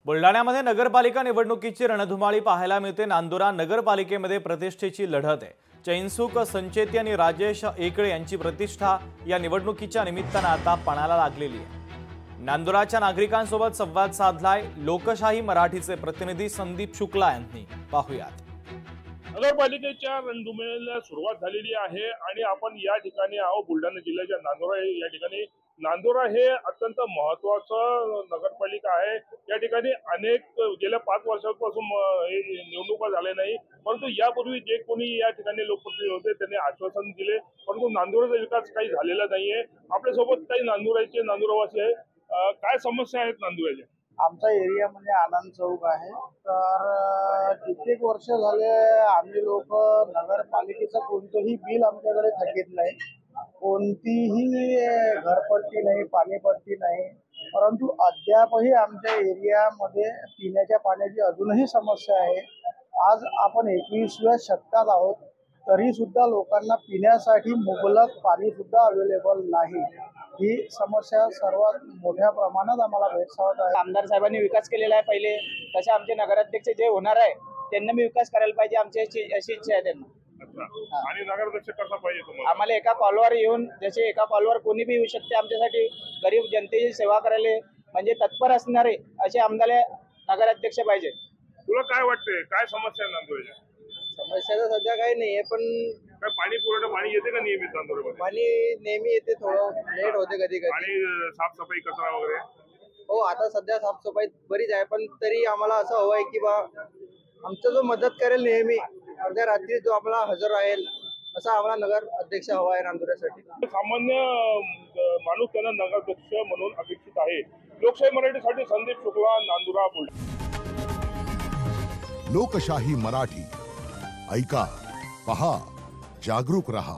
बुलढाण्यामध्ये नगरपालिका निवडणुकीची रणधुमाळी पाहायला मिळते। नांदुरा नगरपालिकेमध्ये प्रतिष्ठेची लढत आहे। चैनसुख संचेती आणि राजेश एकळे यांची प्रतिष्ठा या निवडणुकीच्या निमित्ताने आता पणाला लागलेली आहे। नांदुराच्या नागरिकांसोबत संवाद साधलाय लोकशाही मराठीचे प्रतिनिधी संदीप शुक्ला यांनी। पाहूयात। नगरपालिकेच्या रणधुमाळीला सुरुवात झालेली आहे आणि आपण या ठिकाणी आहोत बुलढाणा जिल्ह्याच्या नांदुरा या ठिकाणी। नांदुरा हे अत्यंत महत्त्वाचं नगरपालिका आहे। या ठिकाणी अनेक गेल्या 5 वर्षांपासून निवडणुका झाल्या नाही, परंतु यापूर्वी जे कोणी या ठिकाणी लोकप्रतिनिधी होते त्यांनी आश्वासन दिले, परंतु नांदुराचा विकास काही झालेला नाहीये। आपल्यासोबत काही नांदुरावासी आहे। काय समस्या आहेत नांदुराच्या? आमचा एरिया म्हणजे आनंद चौक आहे। तर कित्येक वर्ष झाले आम्ही लोक नगरपालिकेचं कोणतंही बिल आमच्याकडे थकीत नाही, कोणतीही घरपट्टी नाही, पाणीपट्टी नाही, परंतु अद्यापही आमच्या एरियामध्ये पिण्याच्या पाण्याची अजूनही समस्या आहे। आज आपण 21व्या शतकात आहोत, तरी सुद्धा लोकांना पिण्यासाठी मुबलक पाणी सुद्धा अवेलेबल नाही। ही समस्या सर्वात मोठ्या प्रमाणात आम्हाला भेडसावत आहे। आमदार साहेबांनी विकास केलेला आहे पहिले, तसे आमचे नगराध्यक्ष जे होणार आहे त्यांना मी विकास करायला पाहिजे, आमची अशी इच्छा आहे त्यांना। आणि नगराध्यक्ष कसा पाहिजे तुम्हाला? आम्हाला एका कॉलवर येऊन, जसे एका कॉलवर कोणी बी येऊ शकते आमच्यासाठी गरीब जनतेची सेवा करायला म्हणजे तत्पर असणारे असे आमदार नगराध्यक्ष पाहिजे। तुला काय वाटतंय, काय समस्या आहे नांदुराच्या? समस्या तर सध्या काही नाही आहे, पण काय पाणी पुरवठा पाणी येते का नियमित नांदुरामध्ये? पाणी नेहमी येते, थोडं लेट होते कधी कधी। आणि साफसफाई कचरा वगैरे? हो, आता सध्या साफसफाई बरीच आहे, पण तरी आम्हाला असं हवं आहे की बा आमचा जो मदत करेल नेहमी अर्ध्या रात्री जो आपला हजर राहील असा आम्हाला नगर अध्यक्ष हवा आहे नांदुरासाठी। सामान्य माणूस त्यांना नगराध्यक्ष म्हणून अपेक्षित आहे। लोकशाही मराठीसाठी संदीप शुक्ला, नांदुरा, बुलढाणा। लोकशाही मराठी ऐका, पहा, जागरूक रहा।